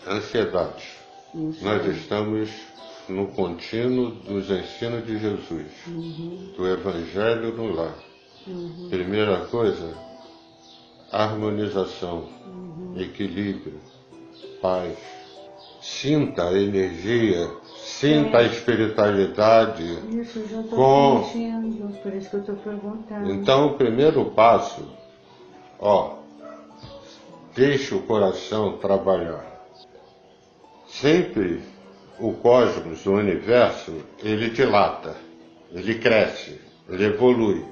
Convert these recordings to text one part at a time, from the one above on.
Ansiedade. Nós estamos no contínuo dos ensinos de Jesus, do Evangelho no lar. Primeira coisa, harmonização, equilíbrio, paz. Sinta a energia, sinta a espiritualidade. Isso, eu já estou sentindo, por isso que eu estou perguntando. Então, o primeiro passo, deixe o coração trabalhar. Sempre o cosmos, o universo, ele dilata, ele cresce, ele evolui,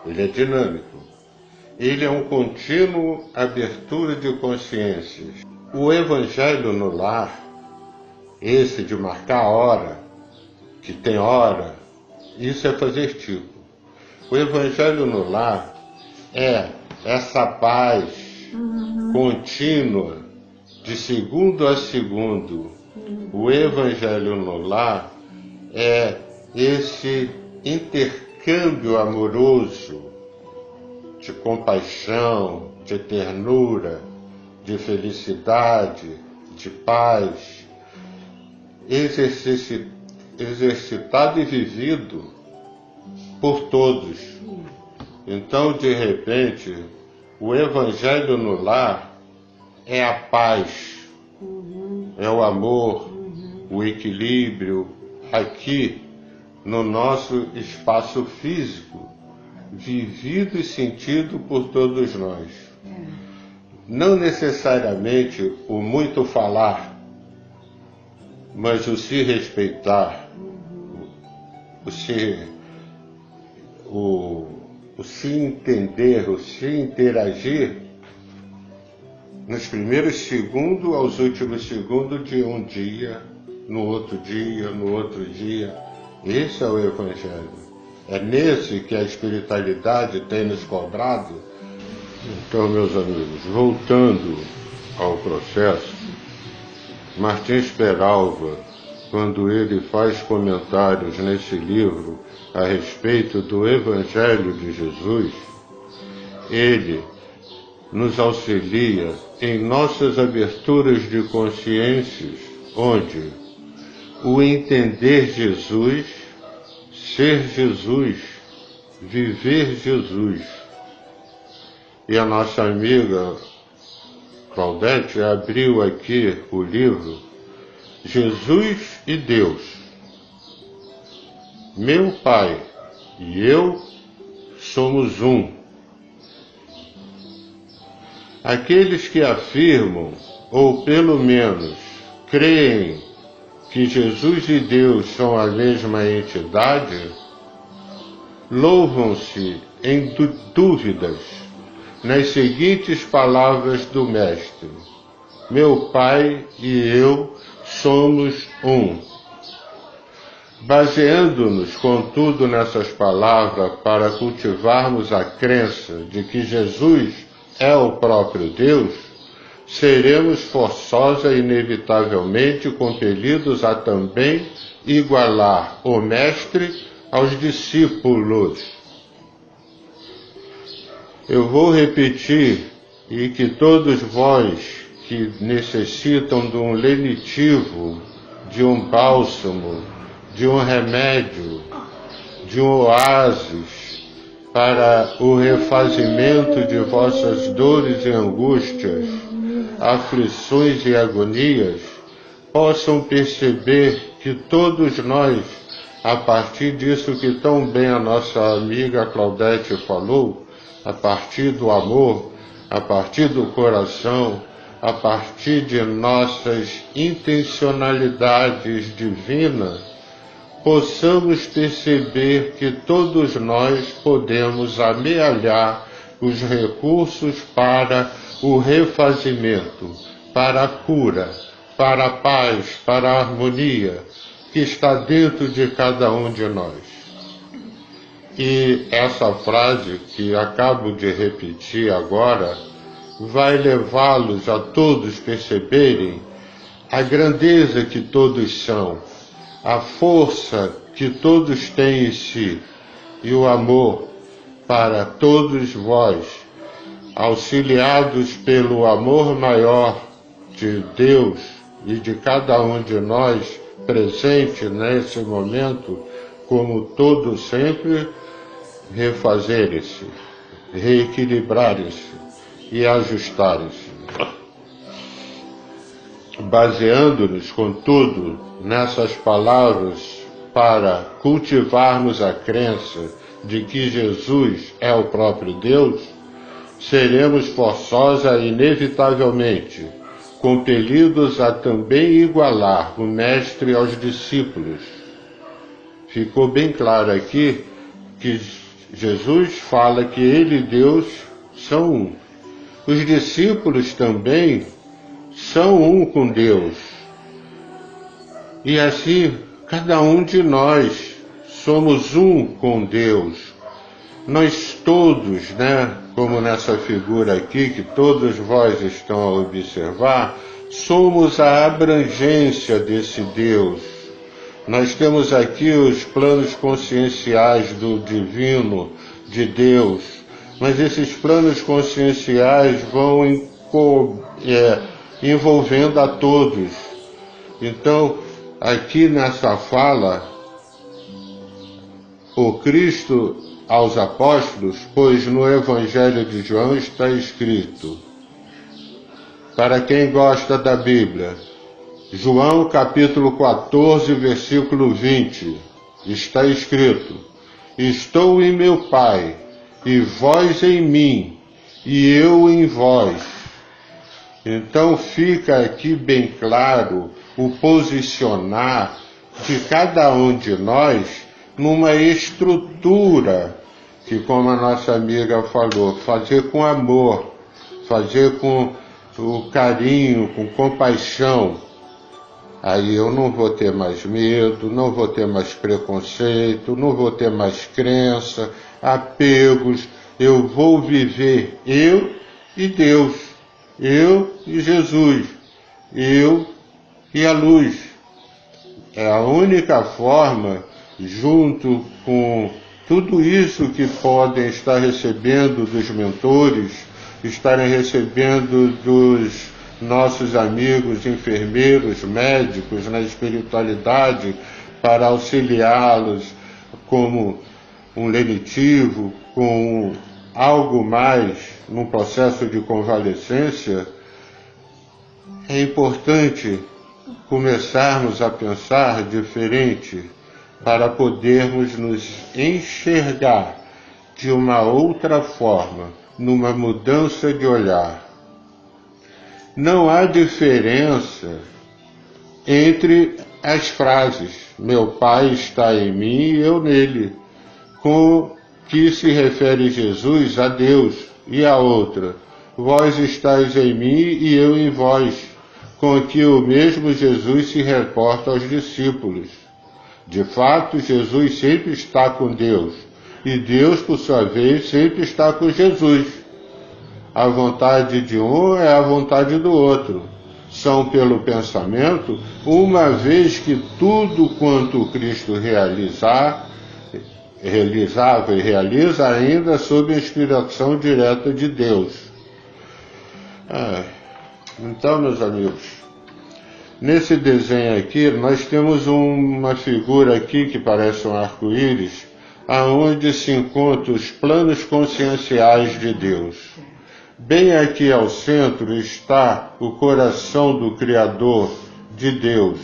ele é dinâmico. Ele é um contínuo abertura de consciências. O Evangelho no lar, esse de marcar a hora, que tem hora, isso é fazer tipo. O Evangelho no lar é essa paz contínua, de segundo a segundo. O Evangelho no lar é esse intercâmbio amoroso de compaixão, de ternura, de felicidade, de paz, exercitado e vivido por todos. Então, de repente, o Evangelho no lar é a paz, é o amor, o equilíbrio, aqui no nosso espaço físico, vivido e sentido por todos nós. Não necessariamente o muito falar, mas o se respeitar, o se entender, o se interagir nos primeiros segundos aos últimos segundos de um dia, no outro dia, no outro dia. Esse é o Evangelho. É nesse que a espiritualidade tem nos cobrado. Então, meus amigos, voltando ao processo, Martins Peralva, quando ele faz comentários nesse livro a respeito do Evangelho de Jesus, ele nos auxilia em nossas aberturas de consciências, onde o entender Jesus, ser Jesus, viver Jesus. E a nossa amiga Claudete abriu aqui o livro Jesus e Deus. Meu Pai e eu somos um. Aqueles que afirmam, ou pelo menos creem, que Jesus e Deus são a mesma entidade, louvam-se em dúvidas nas seguintes palavras do Mestre: meu Pai e eu somos um. Baseando-nos, contudo, nessas palavras para cultivarmos a crença de que Jesus é o próprio Deus, seremos forçosa e inevitavelmente compelidos a também igualar o Mestre aos discípulos. Eu vou repetir, e que todos vós que necessitam de um lenitivo, de um bálsamo, de um remédio, de um oásis para o refazimento de vossas dores e angústias, aflições e agonias, possam perceber que todos nós, a partir disso que tão bem a nossa amiga Claudete falou, a partir do amor, a partir do coração, a partir de nossas intencionalidades divinas, possamos perceber que todos nós podemos amealhar os recursos para o refazimento, para a cura, para a paz, para a harmonia que está dentro de cada um de nós. E essa frase que acabo de repetir agora vai levá-los a todos perceberem a grandeza que todos são, a força que todos têm em si e o amor para todos vós, auxiliados pelo amor maior de Deus, e de cada um de nós presente nesse momento, como todo sempre, refazer-se, reequilibrar-se e ajustar-se. Baseando-nos, contudo, nessas palavras para cultivarmos a crença de que Jesus é o próprio Deus, seremos forçosa e inevitavelmente compelidos a também igualar o Mestre aos discípulos. Ficou bem claro aqui que Jesus fala que ele e Deus são um. Os discípulos também são um com Deus. E assim, cada um de nós somos um com Deus. Nós todos, como nessa figura aqui, que todos vós estão a observar, somos a abrangência desse Deus. Nós temos aqui os planos conscienciais do divino, de Deus, mas esses planos conscienciais vão envolvendo a todos. Então, aqui nessa fala, o Cristo aos apóstolos, pois no Evangelho de João está escrito, para quem gosta da Bíblia, João capítulo 14, versículo 20, está escrito, estou em meu Pai, e vós em mim, e eu em vós. Então fica aqui bem claro o posicionar de cada um de nós numa estrutura que, como a nossa amiga falou, fazer com amor, fazer com o carinho, com compaixão. Aí eu não vou ter mais medo, não vou ter mais preconceito, não vou ter mais crença, apegos. Eu vou viver eu e Deus, eu e Jesus, eu e a luz. É a única forma, junto com tudo isso que podem estar recebendo dos mentores, estarem recebendo dos nossos amigos enfermeiros, médicos na espiritualidade, para auxiliá-los como um lenitivo, com algo mais num processo de convalescência, é importante começarmos a pensar diferente para podermos nos enxergar de uma outra forma, numa mudança de olhar. Não há diferença entre as frases, meu Pai está em mim e eu nele, com que se refere Jesus a Deus, e a outra, vós estáis em mim e eu em vós, com que o mesmo Jesus se reporta aos discípulos. De fato, Jesus sempre está com Deus, e Deus, por sua vez, sempre está com Jesus. A vontade de um é a vontade do outro. São pelo pensamento, uma vez que tudo quanto Cristo realizava e realiza ainda sob a inspiração direta de Deus. Então, meus amigos, nesse desenho aqui, nós temos uma figura aqui que parece um arco-íris, aonde se encontram os planos conscienciais de Deus. Bem aqui ao centro está o coração do Criador, de Deus.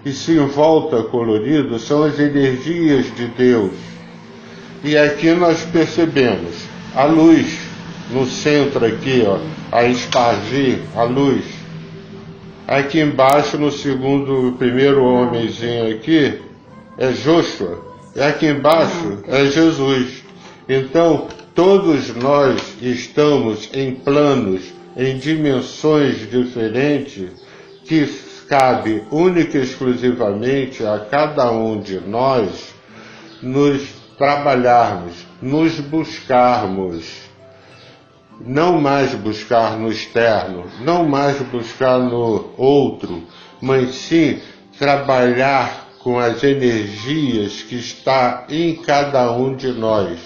E se em volta colorido são as energias de Deus. E aqui nós percebemos a luz no centro aqui, a espargir a luz. Aqui embaixo, no primeiro homenzinho aqui, é Joshua. E aqui embaixo é Jesus. Então, todos nós estamos em planos, em dimensões diferentes, que cabe única e exclusivamente a cada um de nós nos trabalharmos, nos buscarmos. Não mais buscar no externo, não mais buscar no outro, mas sim trabalhar com as energias que está em cada um de nós.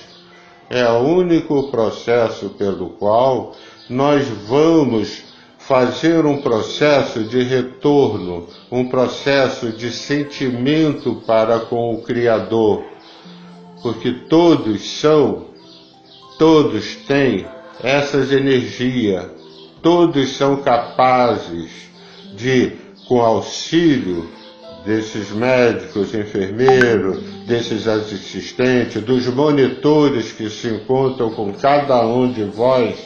É o único processo pelo qual nós vamos fazer um processo de retorno, um processo de sentimento para com o Criador, porque todos têm essas energias, todos são capazes de, com auxílio desses médicos, enfermeiros, desses assistentes, dos monitores que se encontram com cada um de vós,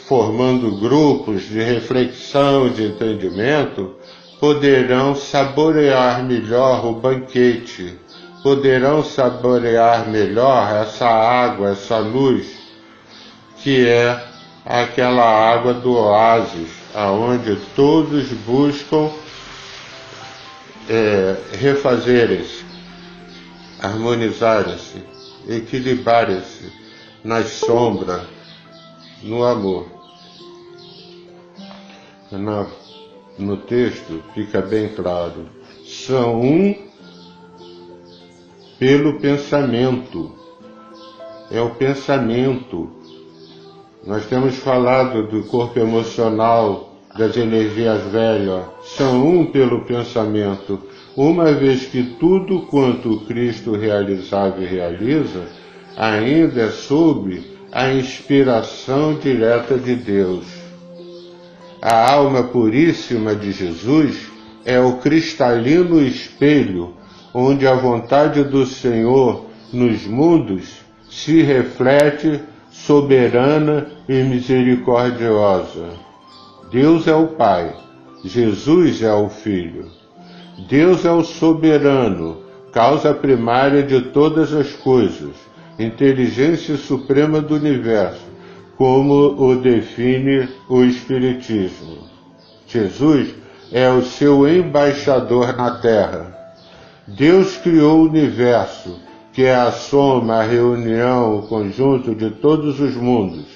formando grupos de reflexão, de entendimento, poderão saborear melhor o banquete, poderão saborear melhor essa água, essa luz, que é aquela água do oásis, aonde todos buscam refazer-se, harmonizarem-se, equilibrarem-se nas sombras, no amor. No texto fica bem claro, são um pelo pensamento, é o pensamento. Nós temos falado do corpo emocional, das energias velhas, são um pelo pensamento, uma vez que tudo quanto Cristo realizava e realiza, ainda é sob a inspiração direta de Deus. A alma puríssima de Jesus é o cristalino espelho, onde a vontade do Senhor nos mundos se reflete soberana e misericordiosa. Deus é o Pai, Jesus é o Filho. Deus é o soberano, causa primária de todas as coisas, inteligência suprema do universo, como o define o Espiritismo. Jesus é o seu embaixador na Terra. Deus criou o universo, que é a soma, a reunião, o conjunto de todos os mundos,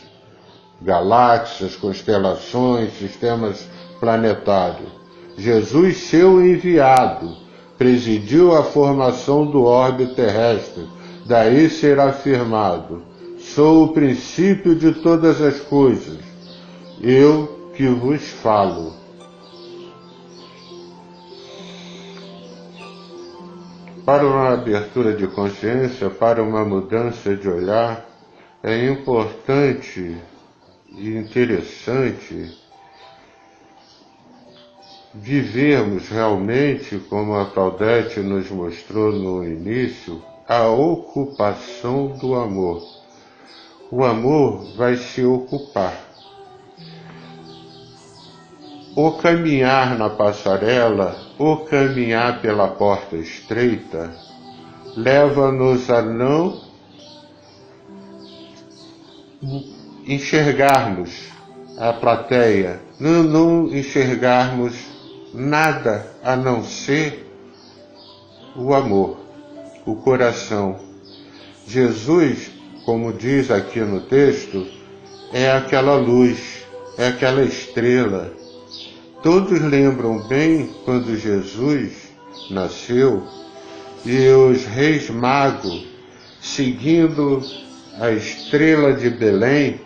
galáxias, constelações, sistemas planetários. Jesus, seu enviado, presidiu a formação do orbe terrestre. Daí será afirmado: sou o princípio de todas as coisas, eu que vos falo. Para uma abertura de consciência, para uma mudança de olhar, é importante e interessante vivermos realmente, como a Claudete nos mostrou no início, a ocupação do amor. O amor vai se ocupar. O caminhar na passarela, o caminhar pela porta estreita, leva-nos a não enxergarmos a plateia, não enxergarmos nada a não ser o amor, o coração. Jesus, como diz aqui no texto, é aquela luz, é aquela estrela. Todos lembram bem quando Jesus nasceu e os reis magos, seguindo a estrela de Belém,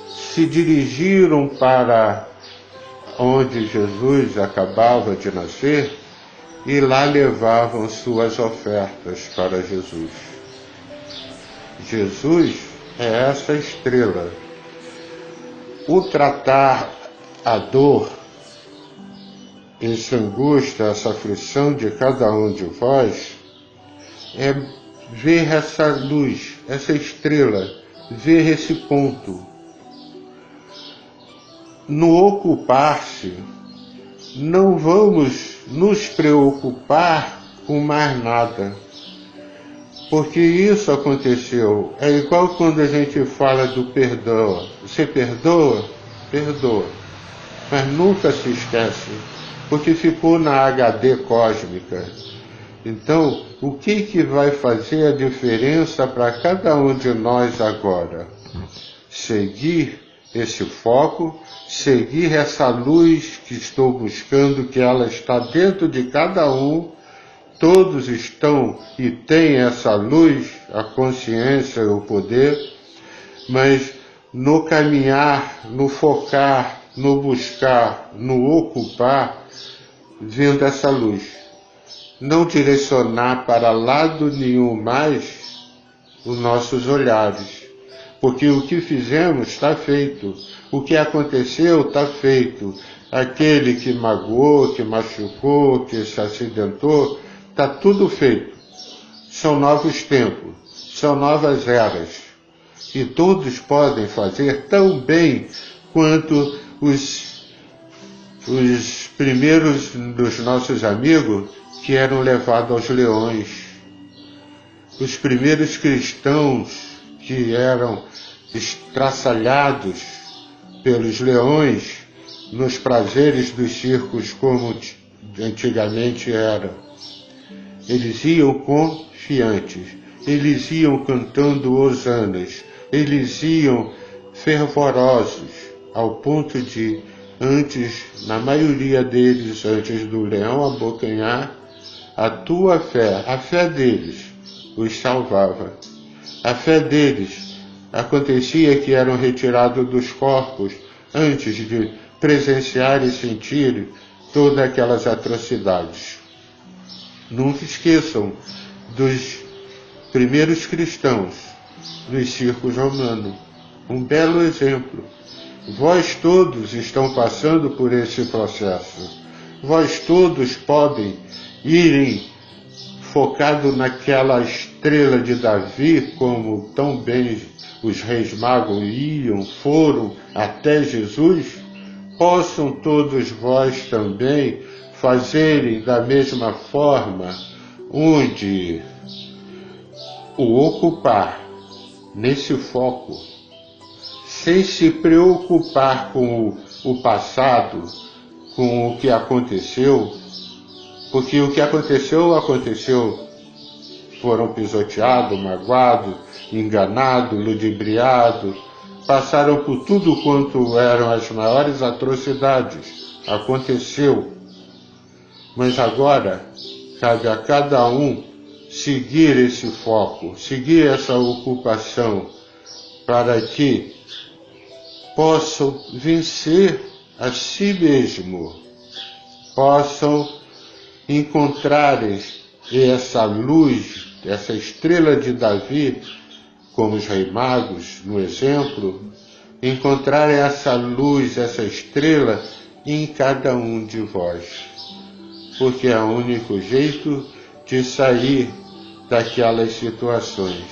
se dirigiram para onde Jesus acabava de nascer e lá levavam suas ofertas para Jesus. Jesus é essa estrela. O tratar a dor, essa angústia, essa aflição de cada um de vós, é ver essa luz, essa estrela, ver esse ponto. No ocupar-se, não vamos nos preocupar com mais nada, porque isso aconteceu. É igual quando a gente fala do perdão. Você perdoa? Perdoa. Mas nunca se esquece, porque ficou na HD cósmica. Então, o que vai fazer a diferença para cada um de nós agora? Seguir esse foco, seguir essa luz que estou buscando, que ela está dentro de cada um. Todos estão e têm essa luz, a consciência, o poder, mas no caminhar, no focar, no buscar, no ocupar, vendo essa luz. Não direcionar para lado nenhum mais os nossos olhares. Porque o que fizemos está feito. O que aconteceu está feito. Aquele que magoou, que machucou, que se acidentou, está tudo feito. São novos tempos, são novas eras. E todos podem fazer tão bem quanto os primeiros dos nossos amigos que eram levados aos leões. Os primeiros cristãos que eram estraçalhados pelos leões nos prazeres dos circos como antigamente era. Eles iam confiantes, eles iam cantando hosanas, eles iam fervorosos, ao ponto de, na maioria deles, antes do leão abocanhar, a tua fé, a fé deles, os salvava. A fé deles acontecia que eram retirados dos corpos antes de presenciar e sentir todas aquelas atrocidades. Nunca esqueçam dos primeiros cristãos nos circos romanos. Um belo exemplo. Vós todos estão passando por esse processo. Vós todos podem irem focado naquela estrela de Davi, como tão bem os reis magos foram até Jesus. Possam todos vós também fazerem da mesma forma, onde o ocupar nesse foco, sem se preocupar com o passado, com o que aconteceu, porque o que aconteceu, foram pisoteados, magoados, enganados, ludibriados, passaram por tudo quanto eram as maiores atrocidades. Aconteceu. Mas agora, cabe a cada um seguir esse foco, seguir essa ocupação, para que possam vencer a si mesmo, possam encontrarem essa luz, essa estrela de Davi, como os reis magos, no exemplo, encontrarem essa luz, essa estrela em cada um de vós. Porque é o único jeito de sair daquelas situações.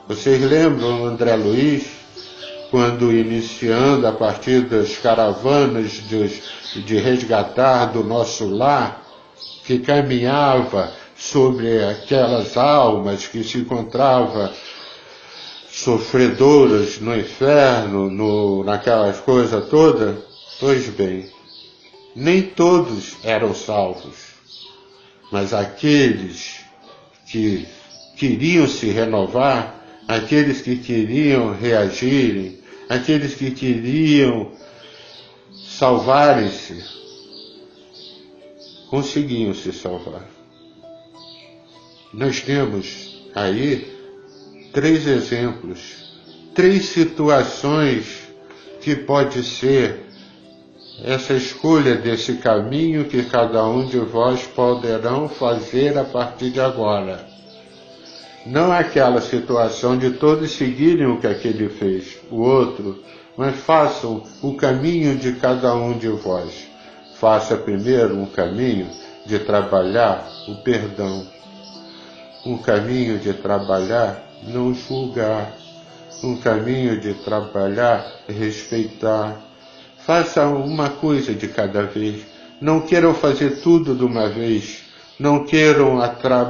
Vocês lembram André Luiz, quando iniciando a partir das caravanas de resgatar do nosso lar, que caminhava sobre aquelas almas que se encontravam sofredoras no inferno, naquelas coisas todas? Pois bem, nem todos eram salvos, mas aqueles que queriam se renovar, aqueles que queriam reagirem, aqueles que queriam salvarem-se, conseguiam se salvar. Nós temos aí 3 exemplos, 3 situações que pode ser essa escolha desse caminho que cada um de vós poderão fazer a partir de agora. Não aquela situação de todos seguirem o que aquele fez, o outro, mas façam o caminho de cada um de vós. Faça primeiro um caminho de trabalhar o perdão, um caminho de trabalhar não julgar, um caminho de trabalhar respeitar. Faça uma coisa de cada vez. Não queiram fazer tudo de uma vez. Não queiram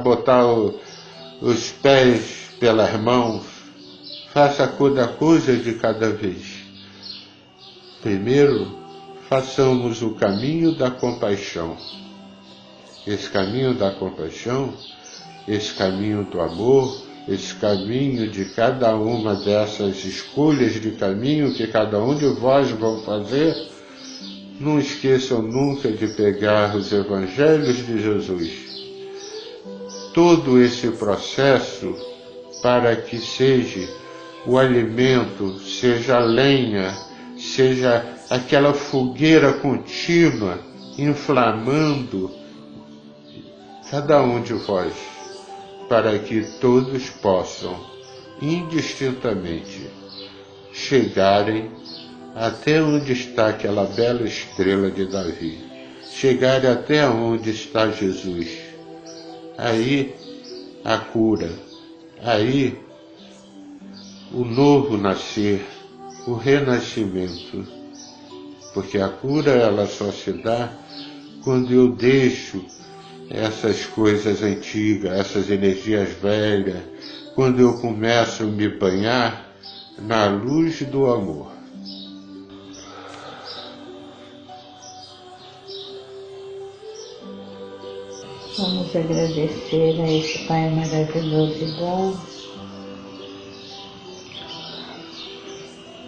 botar os pés pelas mãos. Faça cada coisa de cada vez. Primeiro, façamos o caminho da compaixão. Esse caminho da compaixão, esse caminho do amor, esse caminho de cada uma dessas escolhas de caminho que cada um de vós vão fazer, não esqueçam nunca de pegar os evangelhos de Jesus. Todo esse processo para que seja o alimento, seja a lenha, seja aquela fogueira contínua, inflamando cada um de vós, para que todos possam, indistintamente, chegarem até onde está aquela bela estrela de Davi, chegarem até onde está Jesus. Aí a cura, aí o novo nascer, o renascimento, porque a cura ela só se dá quando eu deixo essas coisas antigas, essas energias velhas, quando eu começo a me banhar na luz do amor. Vamos agradecer a esse Pai maravilhoso e bom.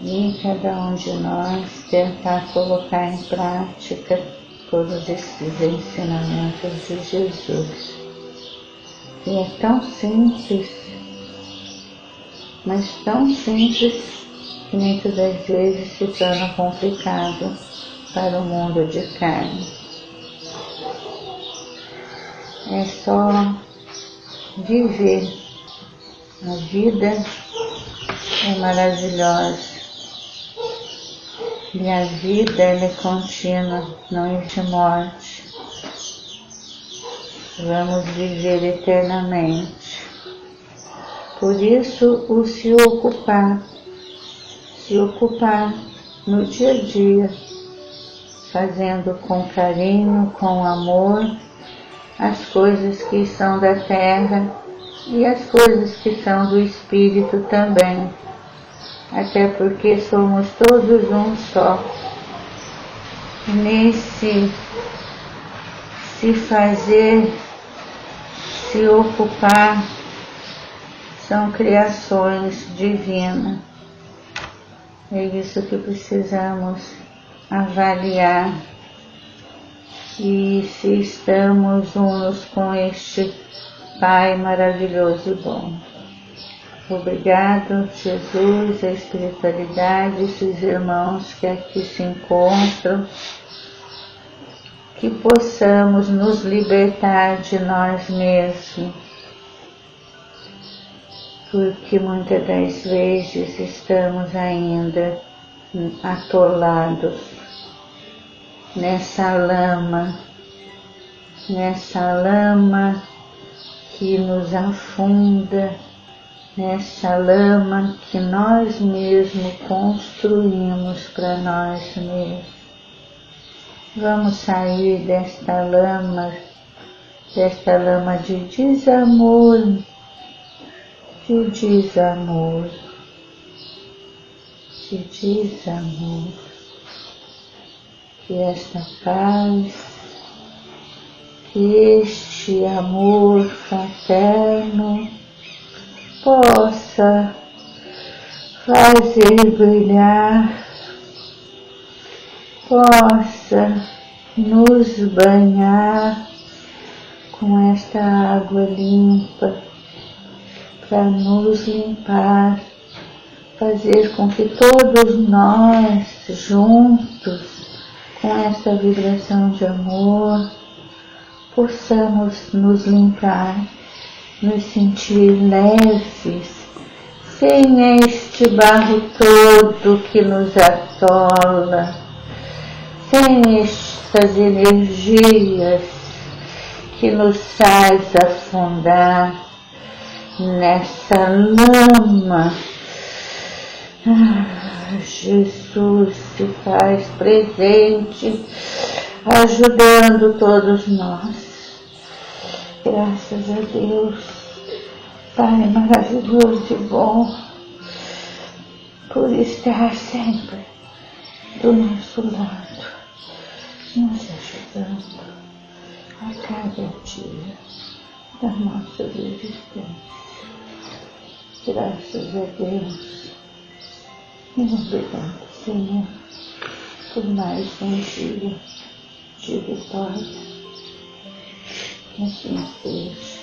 E cada um de nós tentar colocar em prática todos esses ensinamentos de Jesus. E é tão simples, mas tão simples que muitas das vezes se torna complicado para o mundo de carne. É só viver. A vida é maravilhosa. E a vida ela é contínua, não existe morte. Vamos viver eternamente. Por isso, o se ocupar no dia a dia, fazendo com carinho, com amor, as coisas que são da terra e as coisas que são do espírito também. Até porque somos todos um só. Nesse se fazer, se ocupar, são criações divinas. É isso que precisamos avaliar. E se estamos unos com este Pai maravilhoso e bom. Obrigado, Jesus, a espiritualidade, esses irmãos que aqui se encontram, que possamos nos libertar de nós mesmos, porque muitas das vezes estamos ainda atolados nessa lama que nos afunda, nessa lama que nós mesmos construímos para nós mesmos. Vamos sair desta lama de desamor, que esta paz, que este amor fraterno possa fazer brilhar, possa nos banhar com esta água limpa, para nos limpar, fazer com que todos nós juntos, com essa vibração de amor, possamos nos limpar, nos sentir leves, sem este barro todo que nos atola, sem estas energias que nos faz afundar nessa lama. Jesus se faz presente, ajudando todos nós. Graças a Deus, Pai maravilhoso e bom, por estar sempre do nosso lado, nos ajudando a cada dia da nossa existência. Graças a Deus. E obrigado, Senhor, por mais um dia de vitória. Que assim seja.